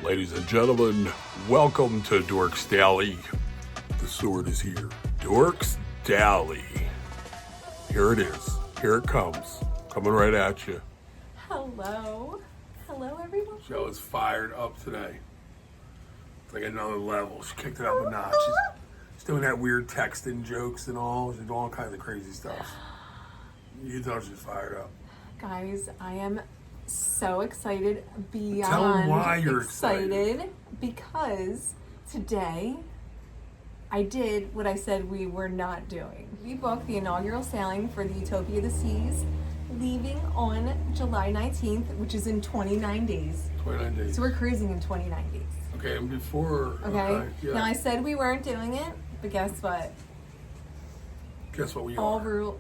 Ladies and gentlemen, welcome to Dorks Daily. The sword is here. Dorks Daily. Here it is. Here it comes. Coming right at you. Hello. Hello, everyone. Joe is fired up today. It's like another level. She kicked it up a notch. She's doing that weird texting jokes and all. She's doing all kinds of crazy stuff. You can tell she's fired up. Guys, I am so excited, beyond Tell them why you're excited. Because today I did what I said we were not doing. We booked the inaugural sailing for the Utopia of the Seas, leaving on July 19th, which is in 29 days. 29 days. So we're cruising in 29 days. Okay, and before... Okay? Yeah. Now I said we weren't doing it, but guess what? Guess what we All are?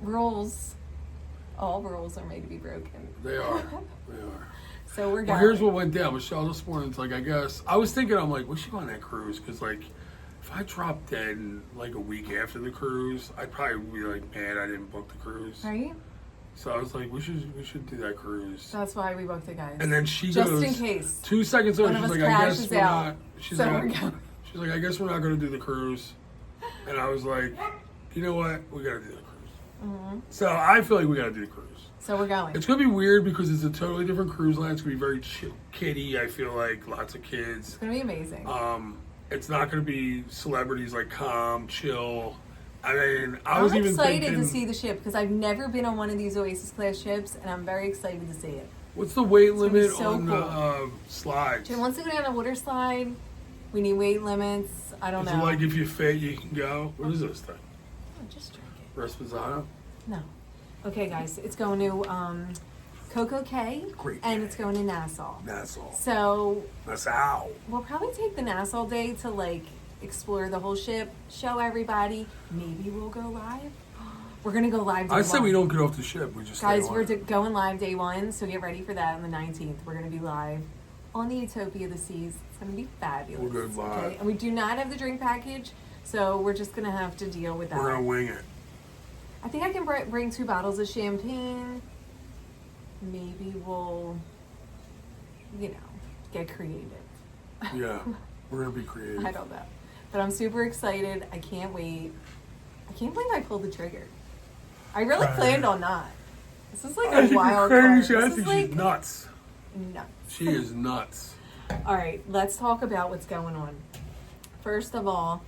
All rules are made to be broken. They are. They are. So we're going. Well, here's what went down. Michelle this morning, it's like, I guess, I was thinking, I'm like, we should go on that cruise. Because, like, if I dropped dead like a week after the cruise, I'd probably be like mad I didn't book the cruise. Right? So I was like, we should do that cruise. That's why we booked it, guys. And then she just goes, in case 2 seconds later, she's like, I guess we're out. not. She's so like, I guess we're not going to do the cruise. And I was like, you know what? We got to do the cruise. Mm-hmm. So I feel like we got to do the cruise. So we're going. It's going to be weird because it's a totally different cruise line. It's going to be very kiddie, I feel like. Lots of kids. It's going to be amazing. It's not going to be celebrities like calm, chill. I mean, I'm excited to see the ship because I've never been on one of these Oasis class ships, and I'm very excited to see it. What's the weight limit on cool. the slides? Jim wants to go down a water slide. We need weight limits. I don't know. Is it like if you fit, you can go? What is this thing? Oh, just drink it. Resposado? No. Okay, guys, it's going to Coco Cay, and it's going to Nassau. So Nassau. We'll probably take the Nassau day to like explore the whole ship, show everybody. Maybe we'll go live. We're gonna go live. Day I said one. we don't get off the ship. We just guys. We're going live day one, so get ready for that on the 19th. We're gonna be live on the Utopia of the Seas. It's gonna be fabulous. We'll go live. Okay? And we do not have the drink package, so we're just gonna have to deal with that. We're gonna wing it. I think I can bring 2 bottles of champagne. Maybe we'll, get creative. Yeah, we're gonna be creative. I don't know. But I'm super excited. I can't wait. I can't believe I pulled the trigger. I really planned on not. This is like a wild card. I think she's nuts. Nuts. She is nuts. All right, let's talk about what's going on. First of all,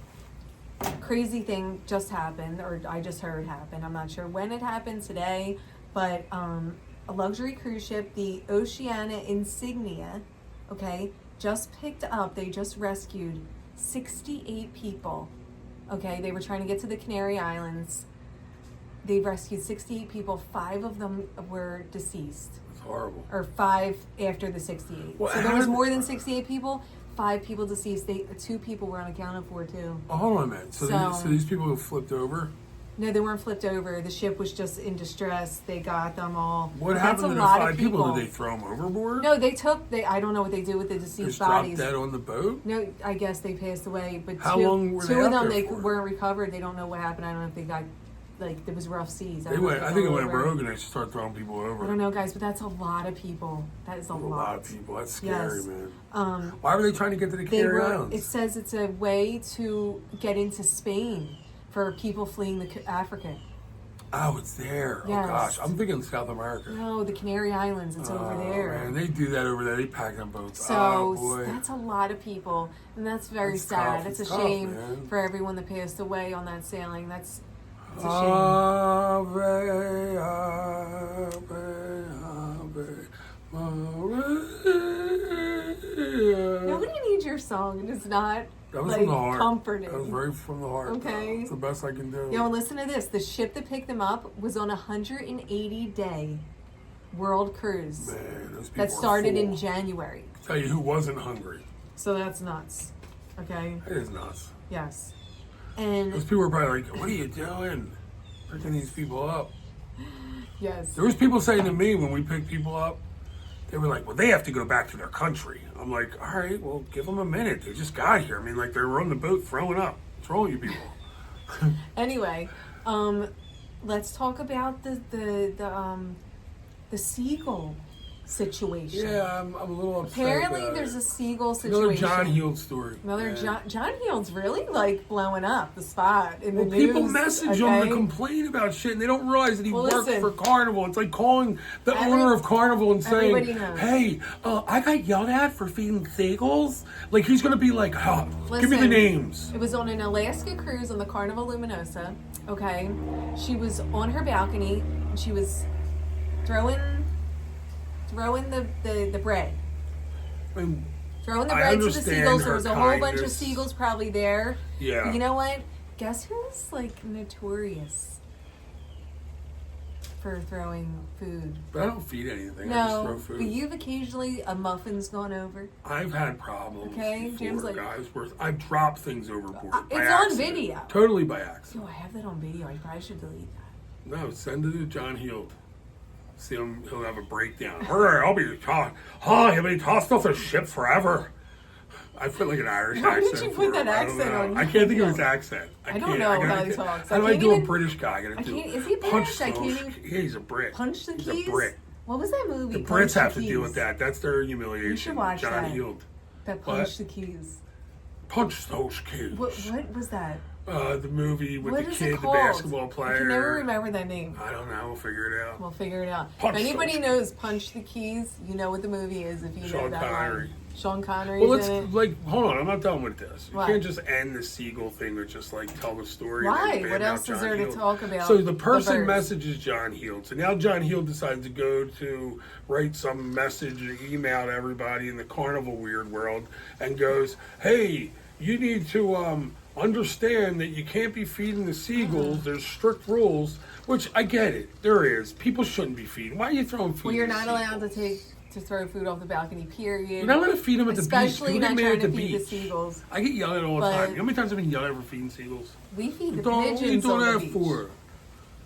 crazy thing just happened, or I just heard happened. I'm not sure when it happened today, but a luxury cruise ship, the Oceania Insignia, okay, just picked up, they just rescued 68 people. Okay, they were trying to get to the Canary Islands. They rescued 68 people. 5 of them were deceased. It's horrible. Or 5 after the 68. Well, so there was more than 68 people. 5 people deceased. 2 people were unaccounted for too. Oh, hold on a minute. So these people who flipped over? No, they weren't flipped over. The ship was just in distress. They got them all. What happened to the 5 people? Did they throw them overboard? No, I don't know what they did with the deceased bodies. Dropped dead on the boat? No, I guess they passed away. But how long were they 2 of them, they weren't recovered. They don't know what happened. I don't know if they got, there was rough seas. I think it went rogue and they just started throwing people over. I don't know, guys, but that's a lot of people. That is a lot of people. That's scary, yes. Man. Why were they trying to get to the Canary Islands? It says it's a way to get into Spain for people fleeing Africa. Oh, it's there. Yes. Oh, gosh. I'm thinking South America. No, the Canary Islands. It's over there. Man, they do that over there. They pack them boats. So that's a lot of people. And that's very sad. Tough. It's a tough, shame man. for everyone that passed away on that sailing. It's a shame. Ave, Nobody needs your song. It is not from the heart. Comforting. That was very from the heart. Okay. It's the best I can do. Listen to this. The ship that picked them up was on a 180-day world cruise. Man, those people that started in January. I'll tell you who wasn't hungry. So that's nuts. Okay? It is nuts. Yes. And those people were probably like, what are you doing? Picking these people up. Yes. There was people saying to me when we picked people up, they were like, well, they have to go back to their country. I'm like, all right, well, give them a minute. They just got here. I mean, they were on the boat throwing up. What's wrong with you people? Anyway, let's talk about the Seagull. situation. Yeah, I'm a little upset. Apparently, about there's it. a Seagull Another situation. John Heald story. Another Yeah. John Heald's really like blowing up the spot in the Well, news. people message him to complain about shit, and they don't realize that he worked listen. for Carnival. It's like calling the owner of Carnival and saying, everybody knows. "Hey, I got yelled at for feeding seagulls." Like he's gonna be like, "Oh, give me the Listen, names." It was on an Alaska cruise on the Carnival Luminosa. Okay, she was on her balcony and she was throwing the bread. I mean, Throwing the I bread to the understand seagulls. There her was a whole bunch of kindness. seagulls probably there. Yeah. But you know what? Guess who's like notorious for throwing food? but I don't feed anything. I just throw No, food. but you've occasionally a muffin's gone over. I've had problems Okay, before, Jim's like- guys. Where I've dropped things overboard. by It's on accident. video. Totally by accident. Oh, I have that on video. I probably should delete that. No, send it to John Heald. See him, he'll have a breakdown. I'll be he'll be tossed off the ship forever. I feel like an Irish Why did accent. you put for that him. I don't accent know. on I can't think of his video? accent. I don't can't. know I gotta how he get- talks. How I do I can't do a even- British guy? I gotta I do can't- is he punch British? I those. can't even- Yeah, he's a Brit. Punch the He's Keys? a Brit. What was that movie? The Punch Brits have to Keys. deal with that. That's their humiliation. You should watch John that. Heald. That What? Punch the Keys. Punch those kids. What was that? The movie with What the is kid, it the called? basketball I player. can never remember that name. I don't know. We'll figure it out. We'll figure it out. Punch if anybody those knows Punch the Keys, you know what the movie is if you know Sean that Connery. line. Sean Connery's Well, let's in it. like hold on. I'm not done with this. You What? can't just end the Seagull thing with just like tell the story. Why? And then What bam, else now is John there to Heald. talk about? So the person birds? messages John Heald. So now John Heald decides to go to write some message or email to everybody in the Carnival weird world and goes, "Hey, you need to understand that you can't be feeding the seagulls. There's strict rules." Which I get it. There is. People shouldn't be feeding. Why are you throwing food? Well, you're to not allowed to seagulls? throw food off the balcony. Period. You're not allowed to feed them at the beach. Especially People not get mad trying at to the feed the beach. seagulls. I get yelled at all the But- time. You know how many times I've been yelled at for feeding seagulls? We feed the What are you pigeons doing on the that beach. for?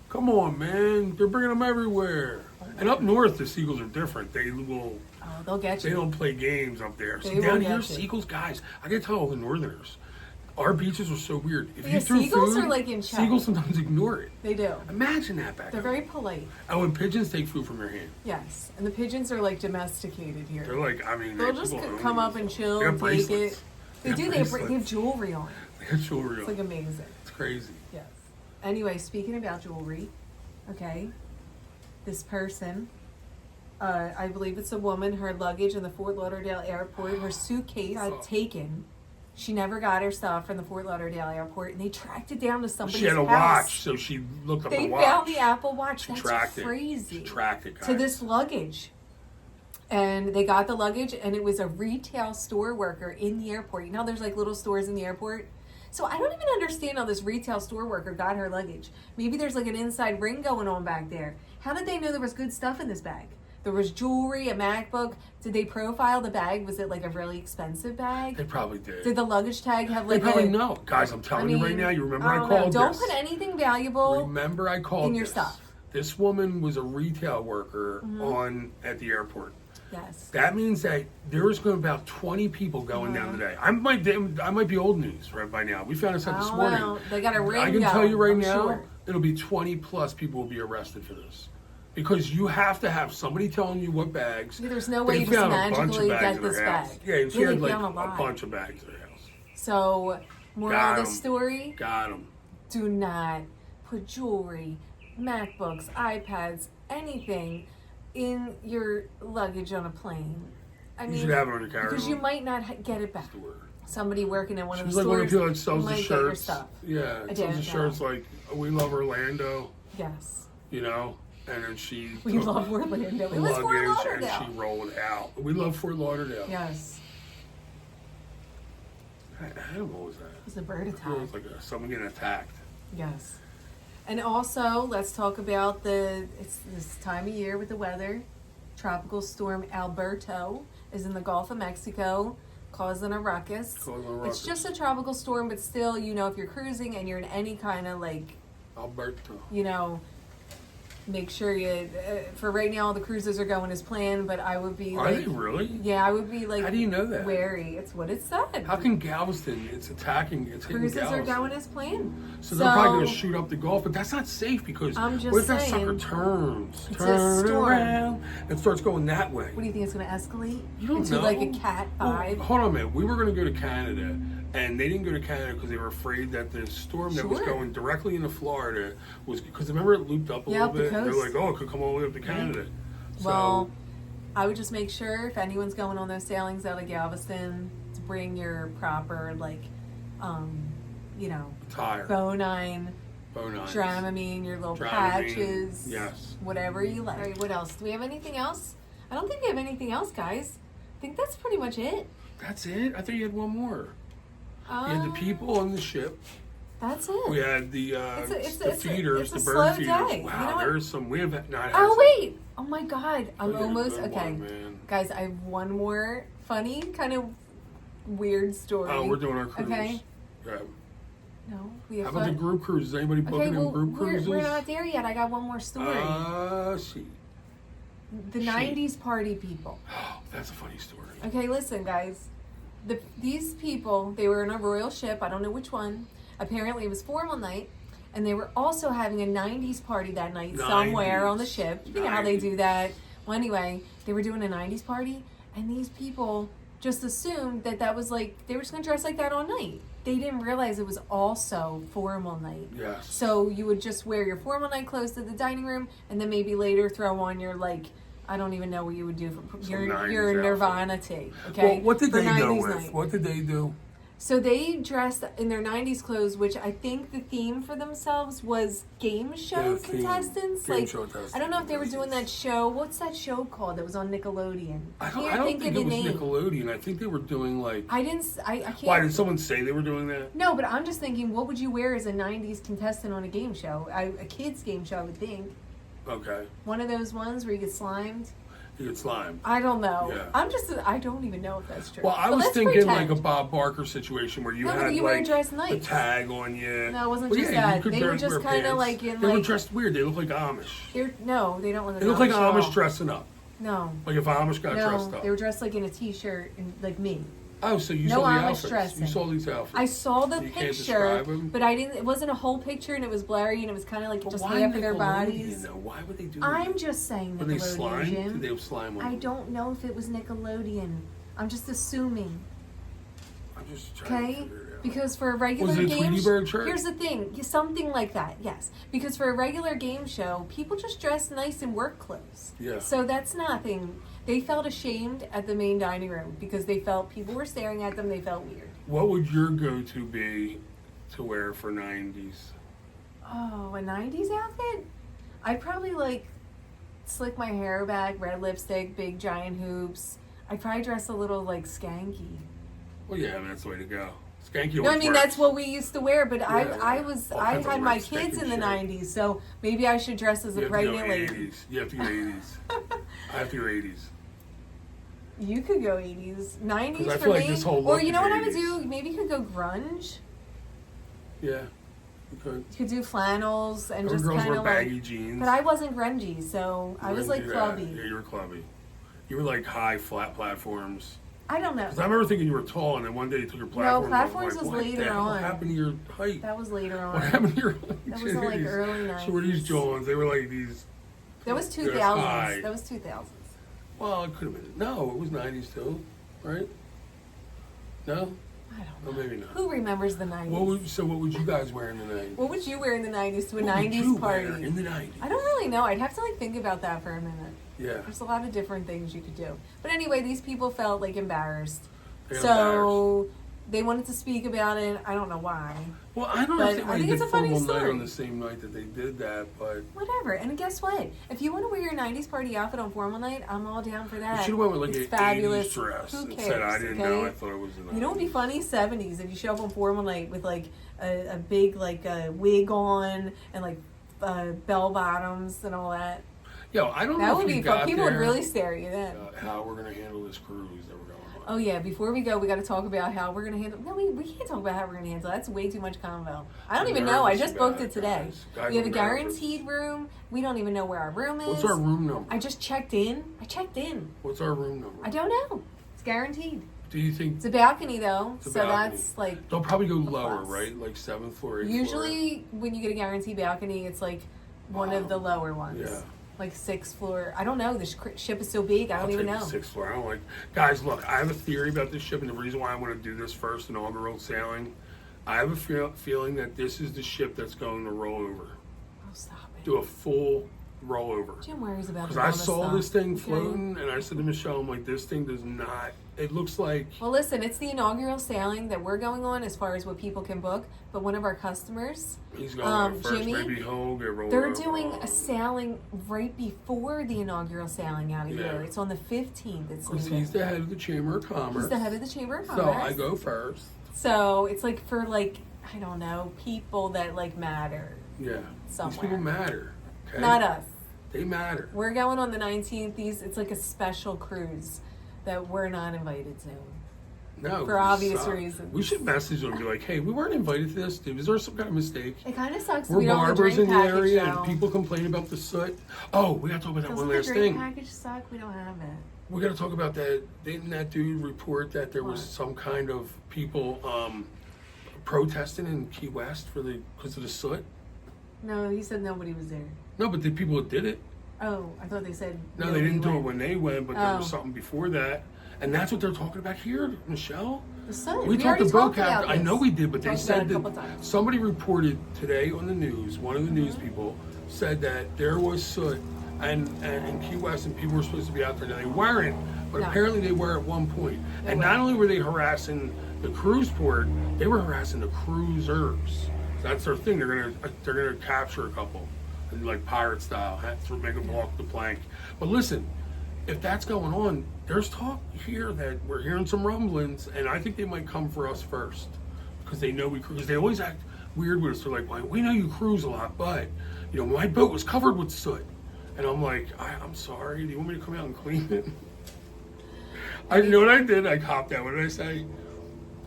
Come on, man. They're bringing them everywhere. And up north, the seagulls are different. They will. Oh, they'll get They you. don't play games up there. So They will down get here, you. seagulls, guys. I gotta tell all the northerners, our beaches are so weird. If Yeah, you threw seagulls food, are like in check. seagulls sometimes ignore it. They do. Imagine that back They're home. very polite. And when pigeons take food from your hand, Yes, and the pigeons are like domesticated here. they're like, I mean, They'll they just people own come up these. and chill They have and take bracelets. it. They have do. They have bracelets. jewelry on. They have jewelry It's on. like amazing. It's crazy. Yes. Anyway, speaking about jewelry, okay, this person, I believe it's a woman, her luggage in the Fort Lauderdale airport, her suitcase got taken. She never got her stuff from the Fort Lauderdale airport, and they tracked it down to somebody's She had a house. watch, so she looked up They the watch. found the Apple Watch. She That's tracked crazy. it. She tracked it, guys. To this luggage. And they got the luggage, and it was a retail store worker in the airport. You know, there's like little stores in the airport. So I don't even understand how this retail store worker got her luggage. Maybe there's like an inside ring going on back there. How did they know there was good stuff in this bag? There was jewelry, a MacBook. Did they profile the bag? Was it like a really expensive bag? They probably did. Did the luggage tag have They like probably a... know. Guys, I'm telling you right now, you remember I don't know. called Don't this. put anything valuable Remember I called in your this. stuff. This woman was a retail worker at the airport. Yes. That means that there's going to be about 20 people going down today. I might be old news right by now. We found this out this morning. Well, they got a ring I can tell you right going, I'm now, sure. it'll be 20 plus people will be arrested for this. Because you have to have somebody telling you what bags. Yeah, there's no way They you just found a bunch of magically bags get in her this house. bag. Yeah, and she Yeah, had they like found a a lot. bunch of bags in her house. So, moral Got of the 'em. story, Got them. do not put jewelry, MacBooks, iPads, anything in your luggage on a plane. I You mean, should have it on your carry-on. because you might not get it back. Somebody working in one She of was the like one of the stores people that sells might the get your shirts. stuff. Yeah, I it sells the didn't know. shirts like "We love Orlando," Yes. you know, and then she We took love Orlando. It was Fort luggage and Lauderdale. she rolled out. We love Fort Lauderdale. Yes. What animal was that? It was a bird It attack. was like someone getting attacked. Yes. And also, let's talk about it's this time of year with the weather. Tropical storm Alberto is in the Gulf of Mexico, causing a ruckus. Causing a ruckus. It's just a tropical storm, but still, if you're cruising and you're in any kind of Alberto. make sure you. For right now, the cruises are going as planned, but I would be. Are they really? Yeah, I would be like. How do you know that? Wary. It's what it said. How can Galveston? It's attacking. It's hitting Cruises Galveston. are going as planned. So they're probably going to shoot up the Gulf, but that's not safe because I'm just what if that saying, sucker turns? it's a Turn storm. around and starts going that way. What do you think it's going to escalate? You don't into know. like a Cat 5? Well, hold on a minute. We were going to go to Canada, and they didn't go to Canada because they were afraid that the storm that was Sure. going directly into Florida was because remember it looped up a Yeah, little up the bit. They're coast. like, oh, it could come all the way up to Canada. Well, I would just make sure if anyone's going on those sailings out of Galveston to bring your proper Tire, Bonine, Dramamine, your little Dramamine, patches, yes. whatever you like. All right, what else? Do we have anything else? I don't think we have anything else, guys. I think that's pretty much it. That's it. I thought you had one more. You had the people on the ship. That's it. We had the feeders, it's the a bird slow feeders. day. Wow, You know what? there's some. We have not. Had Oh some. wait! Oh my God! I'm Look at almost the good okay. one, man. Guys, I have one more funny kind of weird story. Oh, we're doing our cruise. Okay. Yeah. No, we have How about the fun. group cruises? Anybody booking Okay, well, in group cruises? we're not there yet. I got one more story. See. The 90s party people. That's a funny story. Okay, listen, guys. These people, they were in a royal ship. I don't know which one. Apparently, it was formal night. And they were also having a 90s party that night somewhere on the ship. You know how they do that. Well, anyway, they were doing a 90s party. And these people just assumed that was like, they were just going to dress like that all night. They didn't realize it was also formal night. Yes. So you would just wear your formal night clothes to the dining room, and then maybe later throw on your I don't even know what you would do for your Nirvana tee. Okay. Well, what did for they go 90s with? night. What did they do? So they dressed in their 90s clothes, which I think the theme for themselves was game show contestants. Game show contestants. I don't know if they were doing that show. What's that show called that was on Nickelodeon? I don't think it was Nickelodeon. I think they were doing I can't. Why did someone say they were doing that? No, but I'm just thinking, what would you wear as a 90s contestant on a game show? A kid's game show, I would think. Okay. One of those ones where you get slimed? You get slime. I don't know. Yeah. I don't even know if that's true. Well, I was thinking like a Bob Barker situation where you had you were dressed nice. a tag on you. No, it wasn't just that. They were just kind of pants. in They were dressed weird. They look like Amish. No, they don't look like They look like Amish dressing up. No. Like if Amish got dressed up. They were dressed like in a t-shirt and like me. Oh, so you No saw the Amish outfits. dressing. You saw these outfits. I saw the You can't picture, describe them? but I didn't. It wasn't a whole picture, and it was blurry, and it was kind of like just half of their bodies. Why would they do that? I'm just saying Were they slime? Nickelodeon. Did they have slime on I them? don't know if it was Nickelodeon. I'm just assuming. I'm just trying to Okay, figure it out. because for a regular Was it a game Tweety Bird shirt? here's the thing, something like that, yes. Because for a regular game show, people just dress nice in work clothes. Yeah. So that's nothing. They felt ashamed at the main dining room because they felt people were staring at them. They felt weird. What would your go-to be to wear for 90s? Oh, a 90s outfit? I'd probably slick my hair back, red lipstick, big giant hoops. I'd probably dress a little skanky. Well, yeah, I mean, that's the way to go. Skanky No, I mean works. that's what we used to wear, but Yeah, I kinds of had my red stick kids and in the shit. 90s, so maybe I should dress as a pregnant lady. You have to go 80s. I have to go 80s. You could go 80s, 90s 'Cause I for feel me. like this whole Or look you know is what I would 80s. do? Maybe you could go grunge. Yeah, you could. You could do flannels and Every just girls kind wear of baggy jeans. But I wasn't grungy, so I was wouldn't do that. clubby. Yeah, you were clubby. You were high, flat platforms. I don't know. Because I remember thinking you were tall, and then one day you took your platforms. platforms off. was What later the hell on. happened to your height? That was later on. What happened to your height? That was in early 90s. So were these Johns? They were these. That was high. 2000s. That was 2000s. Well, it could have been. No, it was 90s too, right? No? I don't know. Or maybe not. Who remembers the 90s? So what would you guys wear in the 90s? What would you wear in the 90s to a What would 90s you party? wear in the 90s? I don't really know. I'd have to think about that for a minute. Yeah. There's a lot of different things you could do. But anyway, these people felt embarrassed. They're So they wanted to speak about it. I don't know why. Well, I don't But know if I they think did it's a funny formal night story. on the same night that they did that, but Whatever. And guess what? If you want to wear your 90s party outfit on formal night, I'm all down for that. you should have went with It's an fabulous. 80s dress. Who It cares? said I didn't okay? know. I thought it was the 90s. You know what would be funny? 70s. If you show up on formal night with a big wig on and bell bottoms and all that. Yo, I don't That know would if we be got fun. People there, would really stare at you then. how we're going to handle this cruise that we're going on. Oh yeah, before we go, we got to talk about how we're gonna handle. No, we can't talk about how we're gonna handle. That's way too much convo. I don't even know. I just booked it today. Guys We have a are nervous. guaranteed room. We don't even know where our room is. What's our room number? I just checked in. What's our room number? I don't know. It's guaranteed. Do you think It's a balcony though, It's a so balcony. that's like. they'll probably go lower, plus. right? Like 7th floor, 8th floor. Usually, when you get a guaranteed balcony, it's like one of the lower ones. Yeah. Like 6th floor. I don't know. The ship is so big. I don't even know. 6th floor. I don't like. Guys, look, I have a theory about this ship, and the reason why I want to do this first inaugural sailing, I have a feeling that this is the ship that's going to roll over. Oh, stop it. Do a full rollover. Jim worries about Because the I bonus saw stuff, this thing okay? floating, and I said to Michelle, I'm like, this thing does not. It looks like. Well, listen, it's the inaugural sailing that we're going on as far as what people can book. But one of our customers, He's going on first. Jimmy, Maybe he'll get rolled they're over. doing a sailing right before the inaugural sailing out of Yeah. here. It's on the 15th. It's Because leaving. he's the head of the Chamber of Commerce. He's the head of the Chamber of So Commerce. I go first. So it's like for like, I don't know, people that like matter. Yeah. Somewhere. These people matter. Okay? Not us. They matter. We're going on the 19th. It's like a special cruise that we're not invited to. No. For we obvious suck. reasons. We should message them and be like, hey, we weren't invited to this. Was there some kind of mistake? It kind of sucks. We're we don't have a barbers drink in the package, area though. and people complain about the soot. Oh, we got to talk about that Doesn't one the last drink thing. package suck? We don't have it. We got to talk about that. Didn't that dude report that there was What? some kind of people protesting in Key West because of the soot? No, he said nobody was there. No, but the people that did it. Oh, I thought they said. No, they nobody didn't do it went. when they went, but there was Oh. something before that. And that's what they're talking about here, Michelle. The sun. We talked already to boat talked about captain. I this. know we did, but they Talked said about it a that couple times. somebody reported today on the news, one of the news people said that there was soot and in Key West and people were supposed to be out there. Now they weren't, but No. apparently they were at one point. They And were. not only were they harassing the cruise port, they were harassing the cruisers. That's their thing. They're gonna capture a couple, and like pirate style, have to make them walk the plank. But listen, if that's going on, there's talk here that we're hearing some rumblings, and I think they might come for us first because they know we cruise. They always act weird with us. They're like, well, we know you cruise a lot, but you know my boat was covered with soot, and I'm like, I'm sorry. Do you want me to come out and clean it? You know what I did? I copped out. What did I say?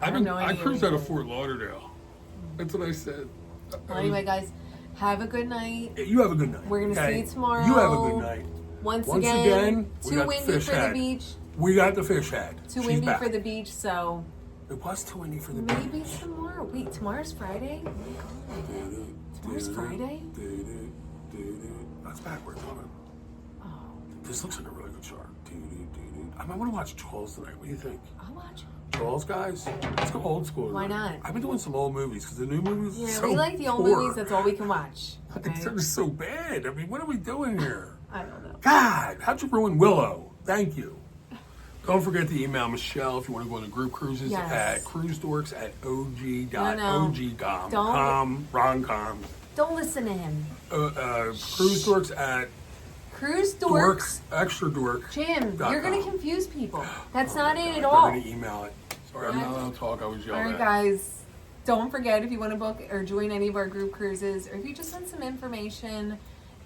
I have no I idea cruised what out you of did. Fort Lauderdale. That's what I said. Well, anyway, guys, have a good night. You have a good night. We're gonna okay? see you tomorrow. You have a good night. Once Once again, again, we too got the windy fish for the head. beach. We got the fish head. Too She's windy back. for the beach, so It was too windy for the beach. maybe tomorrow. Wait, tomorrow's Friday? Oh my God. Tomorrow's Friday? That's backwards, hold on. Oh, This looks like a really good shark. I might want to watch Jaws tonight. What do you think? I'll watch. Jaws, guys? Let's go old school. Why tonight. not? I've been doing some old movies because the new movies Yeah, are so we like the old poor. movies. That's all we can watch. Okay? It's just so bad. I mean, what are we doing here? I don't know. God, how'd you ruin Willow? Thank you. Don't forget to email Michelle if you want to go on the group cruises Yes. at Cruisedorks at Don't- com. Don't listen to him. Cruisedorks at Cruisedorks. Extra Dork. Jim, dot you're going to com. confuse people. That's not it at They're all. going to email it. Sorry, I'm not allowed to talk. I was All yelling right, at. guys. Don't forget if you want to book or join any of our group cruises, or if you just want some information,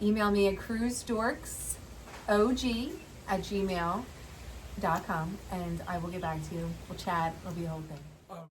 email me at cruisedorksog@gmail.com, and I will get back to you. We'll chat. It'll be a whole thing.